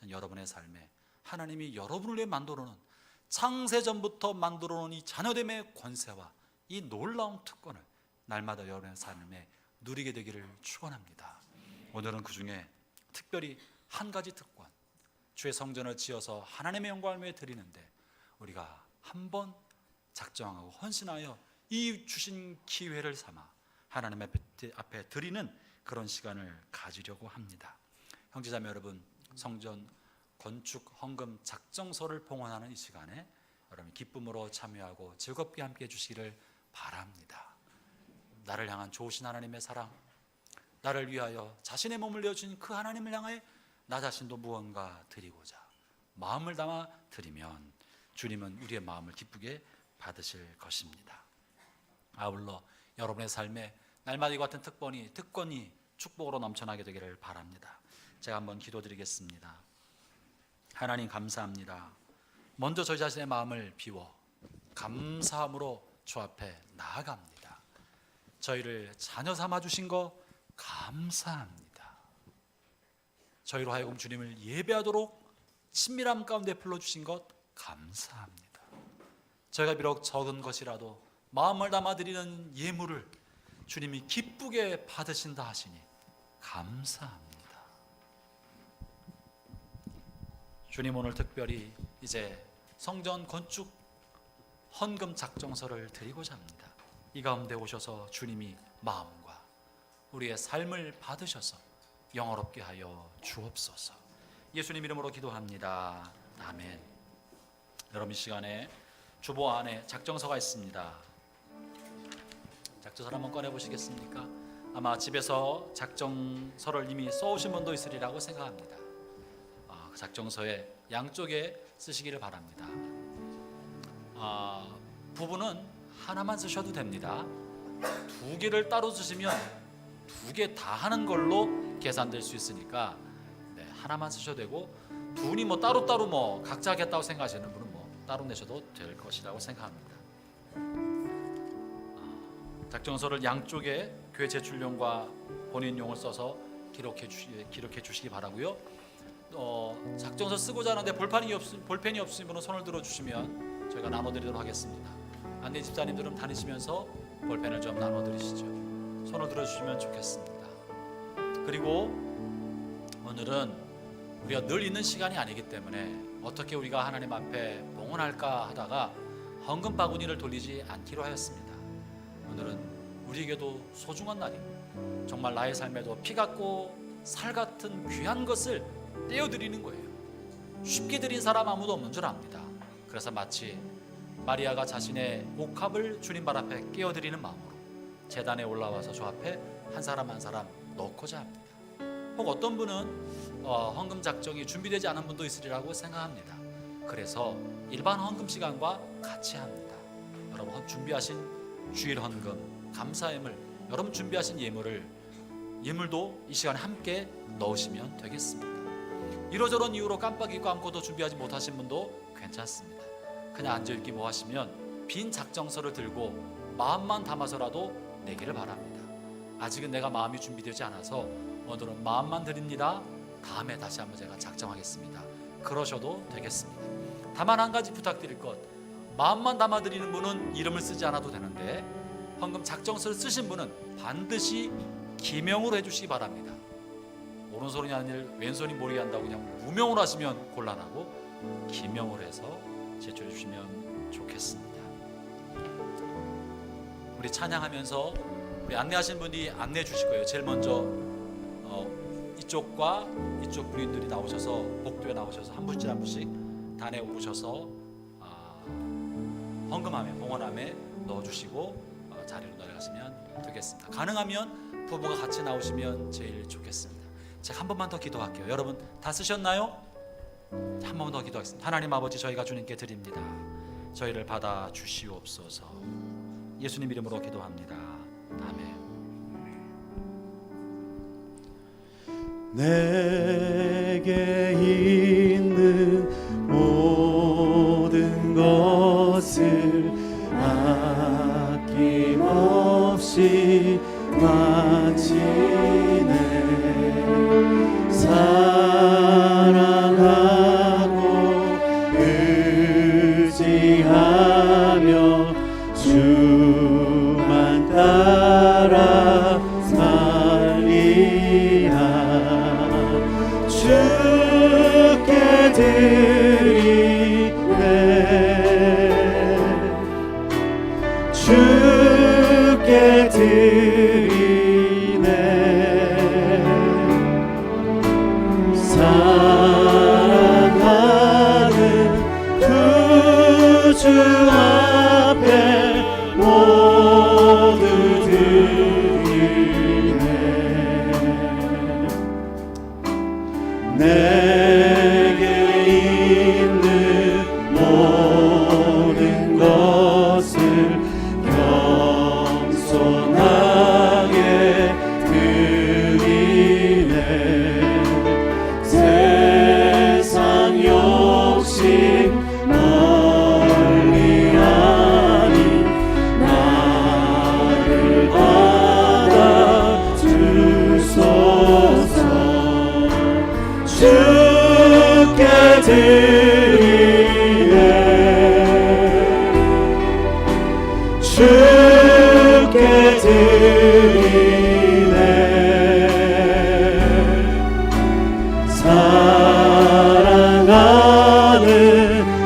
여러분의 삶에 하나님이 여러분을 위해 만들어 놓은, 창세전부터 만들어 놓은 이 자녀됨의 권세와 이 놀라운 특권을 날마다 여러분의 삶에 누리게 되기를 축원합니다. 오늘은 그 중에 특별히 한 가지 특권, 주의 성전을 지어서 하나님의 영광을 위해 드리는데 우리가 한번 작정하고 헌신하여 이 주신 기회를 삼아 하나님 앞에 드리는 그런 시간을 가지려고 합니다. 형제자매 여러분, 성전 건축 헌금 작정서를 봉헌하는 이 시간에 여러분 기쁨으로 참여하고 즐겁게 함께 해주시기를 바랍니다. 나를 향한 좋으신 하나님의 사랑, 나를 위하여 자신의 몸을 내어주신 그 하나님을 향해 나 자신도 무언가 드리고자 마음을 담아 드리면 주님은 우리의 마음을 기쁘게 받으실 것입니다. 아울러 여러분의 삶에 날마다 이와 같은 특권이 축복으로 넘쳐나게 되기를 바랍니다. 제가 한번 기도드리겠습니다. 하나님 감사합니다. 먼저 저희 자신의 마음을 비워 감사함으로 주 앞에 나아갑니다. 저희를 자녀 삼아 주신 거 감사합니다. 저희로 하여금 주님을 예배하도록 친밀함 가운데 불러주신 것 감사합니다. 저희가 비록 적은 것이라도 마음을 담아 드리는 예물을 주님이 기쁘게 받으신다 하시니 감사합니다. 주님, 오늘 특별히 이제 성전 건축 헌금 작정서를 드리고자 합니다. 이 가운데 오셔서 주님이 마음과 우리의 삶을 받으셔서 영화롭게 하여 주옵소서. 예수님 이름으로 기도합니다. 아멘. 여러분, 이 시간에 주보 안에 작정서가 있습니다. 작정서를 한번 꺼내보시겠습니까? 아마 집에서 작정서를 이미 써오신 분도 있으리라고 생각합니다. 그 작정서에 양쪽에 쓰시기를 바랍니다. 부부는 하나만 쓰셔도 됩니다. 두 개를 따로 쓰시면 두 개 다 하는 걸로 계산될 수 있으니까 하나만 쓰셔도 되고, 두 분이 따로따로 각자 하겠다고 생각하시는 분은 따로 내셔도 될 것이라고 생각합니다. 작정서를 양쪽에 교회 제출용과 본인용을 써서 기록해 주시기 바라고요. 작정서 쓰고자 하는데 볼펜이 없으신 분은 손을 들어주시면 저희가 나눠드리도록 하겠습니다. 안내 집사님들은 다니시면서 볼펜을 좀 나눠드리시죠. 손을 들어주시면 좋겠습니다. 그리고 오늘은 우리가 늘 있는 시간이 아니기 때문에 어떻게 우리가 하나님 앞에 봉헌할까 하다가 헌금 바구니를 돌리지 않기로 하였습니다. 오늘은 우리에게도 소중한 날이고 정말 나의 삶에도 피 같고 살 같은 귀한 것을 떼어드리는 거예요. 쉽게 드린 사람 아무도 없는 줄 압니다. 그래서 마치 마리아가 자신의 옥합을 주님 발 앞에 깨어드리는 마음으로 제단에 올라와서 주 앞에 한 사람 한 사람 넣고자 합니다. 혹 어떤 분은 헌금 작정이 준비되지 않은 분도 있으리라고 생각합니다. 그래서 일반 헌금 시간과 같이 합니다. 여러분 준비하신 주일 헌금, 감사예물, 여러분 준비하신 예물도 이 시간에 함께 넣으시면 되겠습니다. 이러저런 이유로 깜빡이고 아무것도 준비하지 못하신 분도 괜찮습니다. 그냥 앉아있기 뭐 하시면 빈 작정서를 들고 마음만 담아서라도 내기를 바랍니다. 아직은 내가 마음이 준비되지 않아서 오늘은 마음만 드립니다. 다음에 다시 한번 제가 작정하겠습니다. 그러셔도 되겠습니다. 다만 한 가지 부탁드릴 것, 마음만 담아드리는 분은 이름을 쓰지 않아도 되는데 헌금 작정서를 쓰신 분은 반드시 기명으로 해주시기 바랍니다. 오른손이 아닌 왼손이 모르게 한다고 그냥 무명으로 하시면 곤란하고 기명으로 해서 제출해 주시면 좋겠습니다. 우리 찬양하면서 우리 안내하신 분이 안내해 주실 거예요. 제일 먼저 이쪽과 이쪽 부인들이 나오셔서 복도에 나오셔서 한 분씩 한 분씩 단에 오르셔서 헌금함에 봉헌함에 넣어주시고 자리로 내려가시면 되겠습니다. 가능하면 부부가 같이 나오시면 제일 좋겠습니다. 제가 한 번만 더 기도할게요. 여러분 다 쓰셨나요? 한 번 더 기도하겠습니다. 하나님 아버지, 저희가 주님께 드립니다. 저희를 받아 주시옵소서. 예수님 이름으로 기도합니다. 아멘. 내게 있는 모든 것을 아낌없이 바치네. 사랑하고 의지하며 주만 따라 살리라. 주께 드리네. 주께 드리네. 사랑하는 주 앞에 모두 드리네. 내게 있는 모든 것을 겸손하게 드리네. 세상 욕심 멀리하니 나를 받아 주소서. 주께 드리네. 주께 드리네. 사랑하는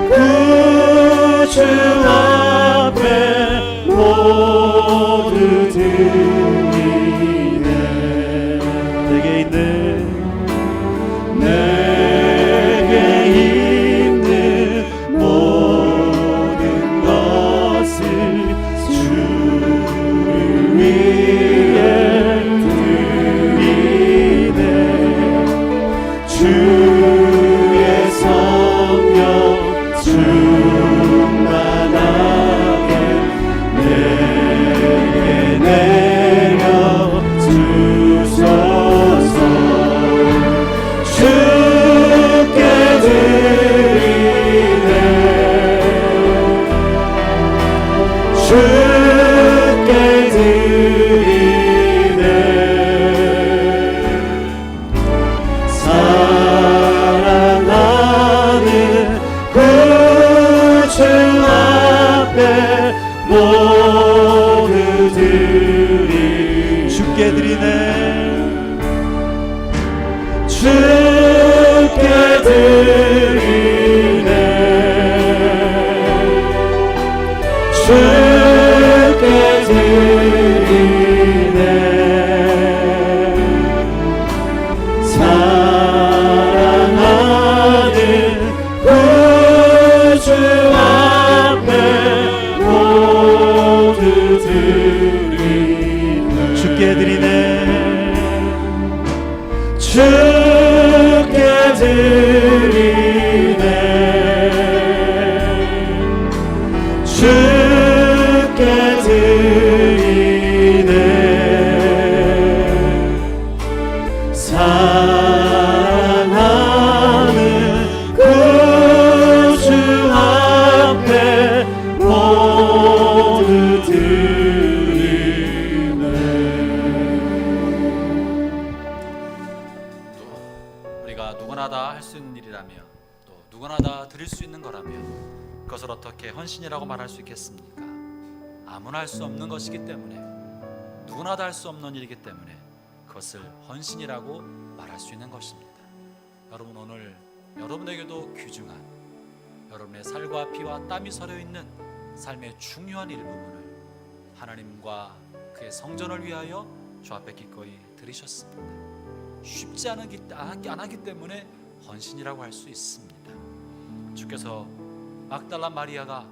구주 앞에 모두 드리네. 내게 있는 모든 것을 주를 위해 드리네. 주의 성령 충만하게 내게 내려 주소서. 주께 드리네. 주께 드리네. 사랑하는 구주 앞에 모두 드리. 주께 드리네. 주께 드리네. 주께 드리네. 사랑하는 구주 앞에 모두 드리네. 주께 드리네. 주께 드리네. 주께 드리네. 사랑하는 구주 앞에 모두 드리네. 우리가 누구나 다 할 수 있는 일이라며 또 누구나 다 드릴 수 있는 거라며 그것을 어떻게 헌신이라고 말할 수 있겠습니까? 아무나 할 수 없는 것이기 때문에, 누구나 다 할 수 없는 일이기 때문에 그것을 헌신이라고 말할 수 있는 것입니다. 여러분, 오늘 여러분에게도 귀중한 여러분의 살과 피와 땀이 서려 있는 삶의 중요한 일부분을 하나님과 그의 성전을 위하여 주 앞에 기꺼이 드리셨습니다. 쉽지 않았기 때문에 헌신이라고 할 수 있습니다. 주께서 막달라 마리아가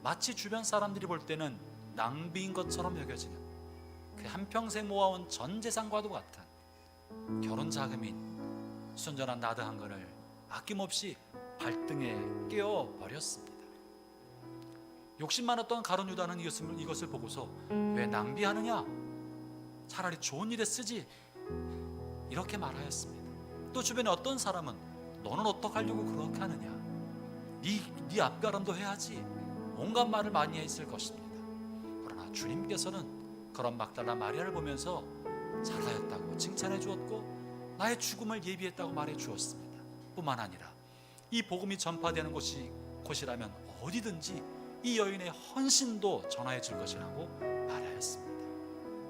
마치 주변 사람들이 볼 때는 낭비인 것처럼 여겨지는 그 한평생 모아온 전 재산과도 같은 결혼 자금인 순전한 나드 한 건을 아낌없이 발등에 끼워 버렸습니다. 욕심 많았던 가룟 유다는 이것을 보고서 왜 낭비하느냐, 차라리 좋은 일에 쓰지, 이렇게 말하였습니다. 또 주변에 어떤 사람은 너는 어떡하려고 그렇게 하느냐, 네 앞가림도 해야지, 온갖 말을 많이 했을 것입니다. 그러나 주님께서는 그런 막달라 마리아를 보면서 잘하였다고 칭찬해 주었고 나의 죽음을 예비했다고 말해 주었습니다. 뿐만 아니라 이 복음이 전파되는 곳이라면 어디든지 이 여인의 헌신도 전하여 줄 것이라고 말하였습니다.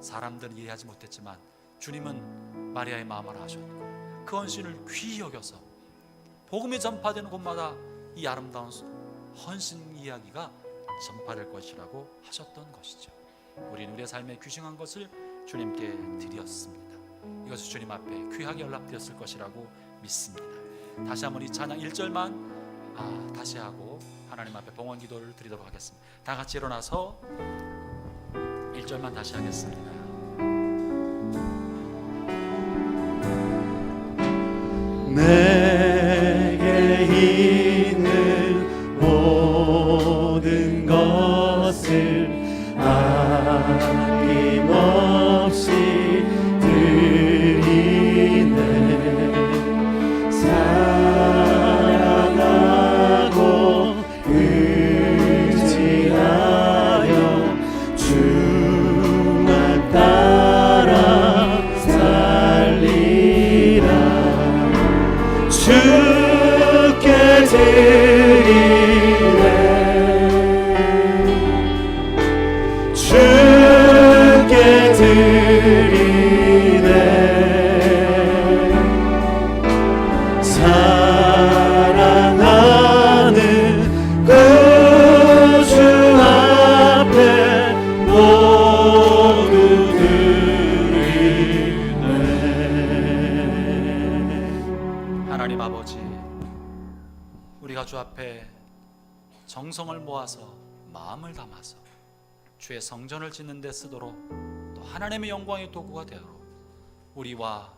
사람들은 이해하지 못했지만 주님은 마리아의 마음을 아셨고 그 헌신을 귀히 여겨서 복음이 전파되는 곳마다 이 아름다운 헌신 이야기가 전파될 것이라고 하셨던 것이죠. 우리는 우리의 삶에 귀중한 것을 주님께 드렸습니다. 이것이 주님 앞에 귀하게 연락되었을 것이라고 믿습니다. 다시 한번 이 찬양 1절만 다시 하고 하나님 앞에 봉헌 기도를 드리도록 하겠습니다. 다 같이 일어나서 1절만 다시 하겠습니다. 내게 있는 모든 것을 아낌없이 드리네. 사랑하고 의지하여 주만 따라 살리라. 주께 드리네. 주께 드리네. 사랑하는 구주 앞에 모두 드리네. 하나님 아버지, 우리가 주 앞에 정성을 모아서 마음을 담아서 주의 성전을 짓는 데 쓰도록 또 하나님의 영광의 도구가 되도록 우리와